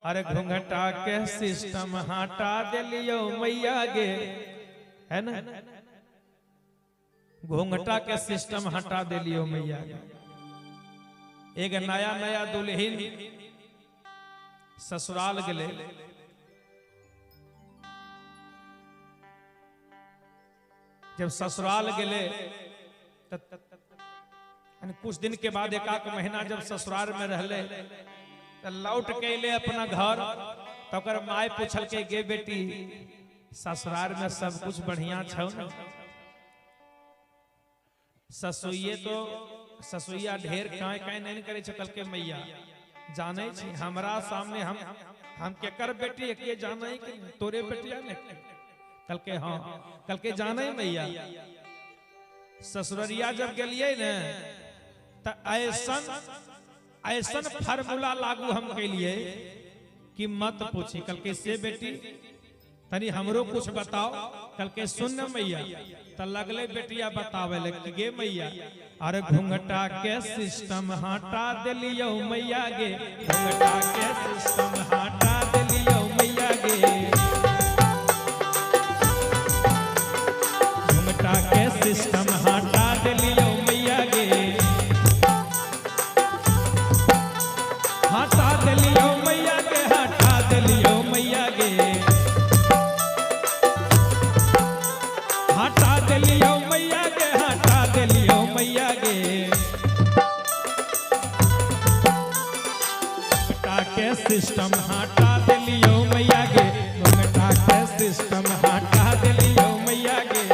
अरे घूंघटा के सिस्टम हटा दिलियो मैया गे, है ना। घूंघटा के सिस्टम हटा दिलियो मैया गे। एक नया नया दुल्हन ससुराल गले, जब ससुराल गले कुछ दिन के बाद एक महीना जब ससुराल में रहले तो लौट के ले अपना घर, तो माय पूछल के गे बेटी ससुराल में सब कुछ बढ़िया छौ न। ससुइये तो ससुइया ढेर काय काय नहीं करे छे। कल के मैया जाने छी हमरा सामने हम केकर बेटी के जाने कि तोरे बेटिया ने। कल के हाँ, कल के जाने मैया ससुररिया जब गलिए न तो ऐसन फार्मूला लागू हम के लिए कि मत पूछी। कल के से बेटी तनी हमरो कुछ बताओ। कल के सुन मैया तो लगले बेटिया बतावे लगे गे मैया अरे घूंघटा के सिस्टम हटा दिलियो मैया गे, घूंघटा के सिस्टम हटा दिलियो मैया गे, घूंघटा के सिस्टम हटा दिलियो मैया गे, हटा दिलियो मैया गे, हटा दिलियो मैया गे, हटा दिलियो मैया गे, हटा दिलियो मैया गे। घूंघटा के सिस्टम हटा दिलियो मैया गे, घूंघटा के सिस्टम हटा दिलियो मैया गे।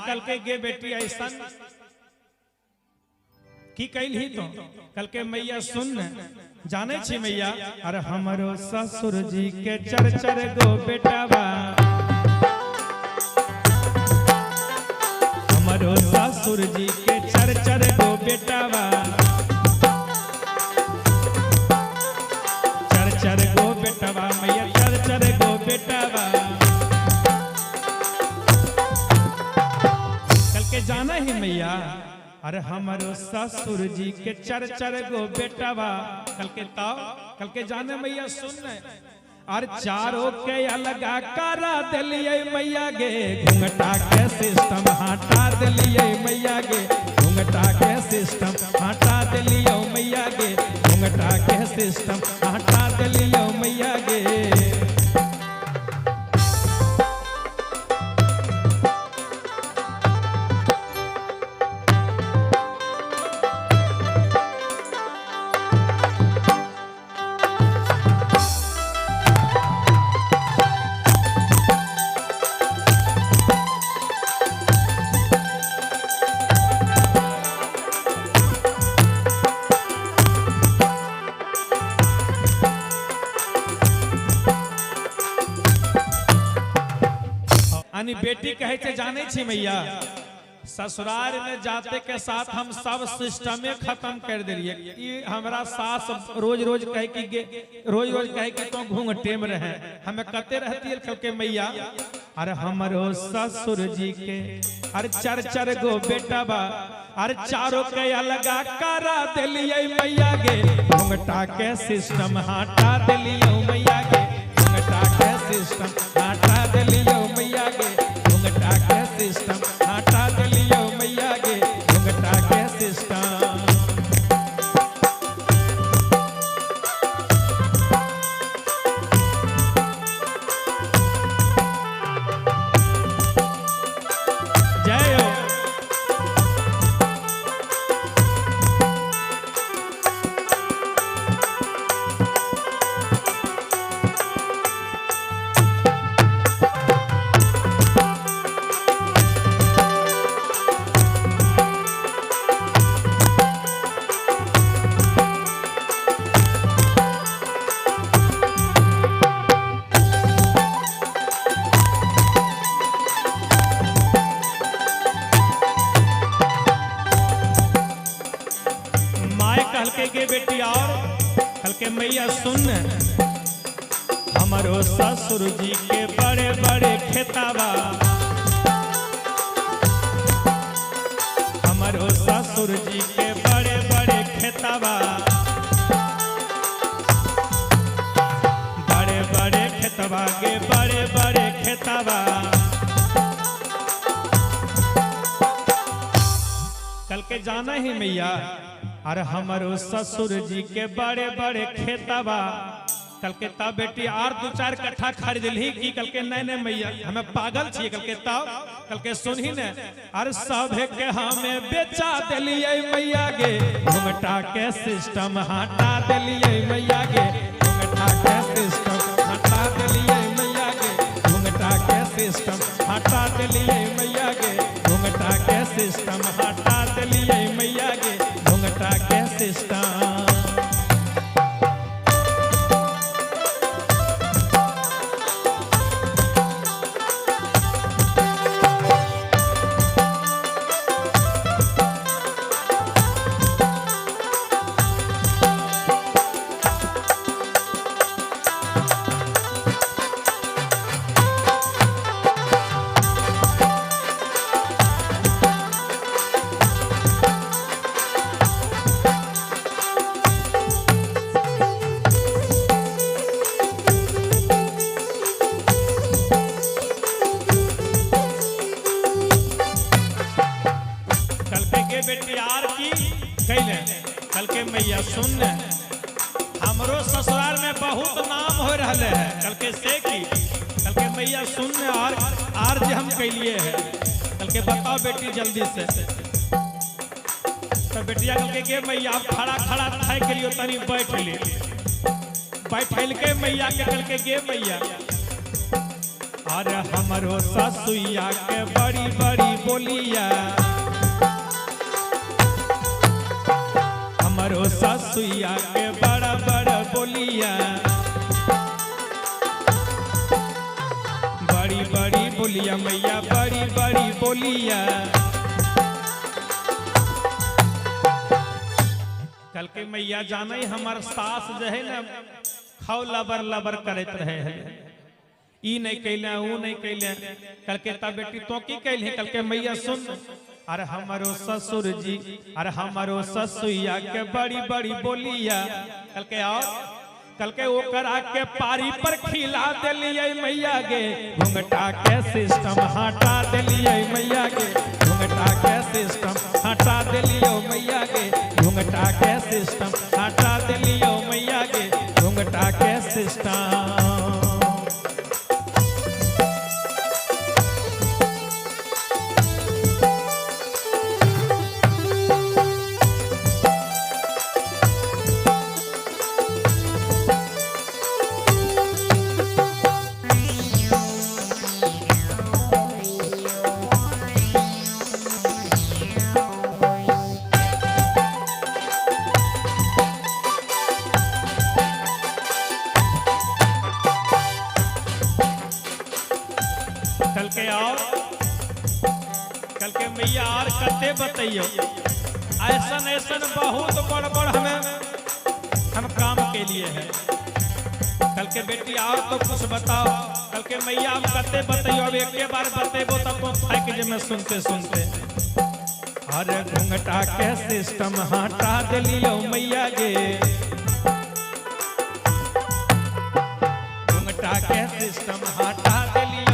कल के गे बेटी ऐसा की कैल ही तो कल के मैया सुन जाने छी मैया अरे हमरो ससुर जी के चर चर गो बेटावा, हमरो ससुर जी के चर चर गो बेटावा, चर चर गो बेटावा मैया चर चर गो बेटावा। जाना ही मैया अरे हमारो ससुर जी के चर चर गो बेटावा। कल के जाने मैया सुन और चारों के अलग करा दिलिये मैया गे, घूंघटा के सिस्टम हटा दिलिये मैया गे, घूंघटा के सिस्टम हटा दिलियो मैया गे, घूंघटा के सिस्टम हटा दिलियो मैया गे। बेटी कहे थे जाने छी मैया ससुराल में जाते के साथ हम सब सिस्टमे खत्म कर दिलिए। हमारा सास रोज रोज कहे कि तो घूंघटे में रहे हमें कते रहती है। कल के मैया अरे हमारो ससुर जी के अरे चर चर गो बेटा बा अरे चारों के अलग करा दिलिये मैया गे, घूंघटा के सिस्टम हटा दिलियो मैया गे, घूंघटा के सिस्टम हटा दिलियो मैया गे, घूंघटा के सिस्टम हटा दिलियो मैया गे, घूंघटा के सिस्टम। जय हो। मैया सुन हमारो ससुर जी के बड़े बड़े खेताबा, हमारो ससुर जी के बड़े बड़े खेताबा, बड़े बड़े खेतबा के बड़े बड़े खेतबा। कल के जाना ही मैया अरे हमारो ससुर जी के बड़े बड़े खेतबा। कल के तब बेटी आर 2-4 कट्ठा खरीद ली की कल के नहीं नहीं मैया हमें पागल छिए कल के तब कल के सुनही ने अरे सब के हमें बेचा दिलिए मैया गे घुंघटा के सिस्टम हटा दिलिए मैया गे घुंघटा के सिस्टम हटा दिलिए मैया गे घुंघटा के सिस्टम हटा दिलिए मैया गे घुंघटा के सिस्टम हटा दिलिए मैया गे घुंघटा के सिस्टम। बेटी यार की कैले कल के मैया सुन हमरो ससुराल में बहुत नाम हो रहा है कल के से की कल के मैया सुन आर जे हम कैलिए है कल के बताओ बेटी जल्दी से। तो बेटिया कल के मैया आप खड़ा खड़ा थे करियो तनी बैठ ले बैठल के मैया के कल के गे मैया अरे हमरो ससुइया के बड़ी बड़ी बोलिया हमारो ससुइया के बड़ा बड़ा बोलिया बड़ी बड़ी बोलिया मैया बड़ी बड़ी बोलिया। कल के मैया जाने हमार सास जो है ना खाओ लबर लबर करते रहे है ई नहीं कैले वो नहीं कैले कल के तब बेटी तो की कैल है कल के मैया सुन अरे हमारो ससुर जी अरे हमारो ससुइया के बड़ी बड़ी बोलिया कल के आओ कल के वो करा के पारी पर खिला दिलिए मैया गे घुंघटा के सिस्टम हटा दिलिए मैया गे घुंघटा के सिस्टम हटा दिलियो मैया गे घुंघटा के सिस्टम हटा दिलियो मैया गे घुंघटा के सिस्टम। कल के आओ कल के मैया और कते बताइयो ऐसन ऐसन बहुत बड़ बड़ हम काम के लिए है कल के बेटी आओ तो कुछ बताओ कल के मैया हम कते बताइयो अब एक बार बतेबो तब थक जे में सुनते सुनते अरे घुंघटा के सिस्टम हटा दिलियो मैया गे घुंघटा के सिस्टम हटा दिलियो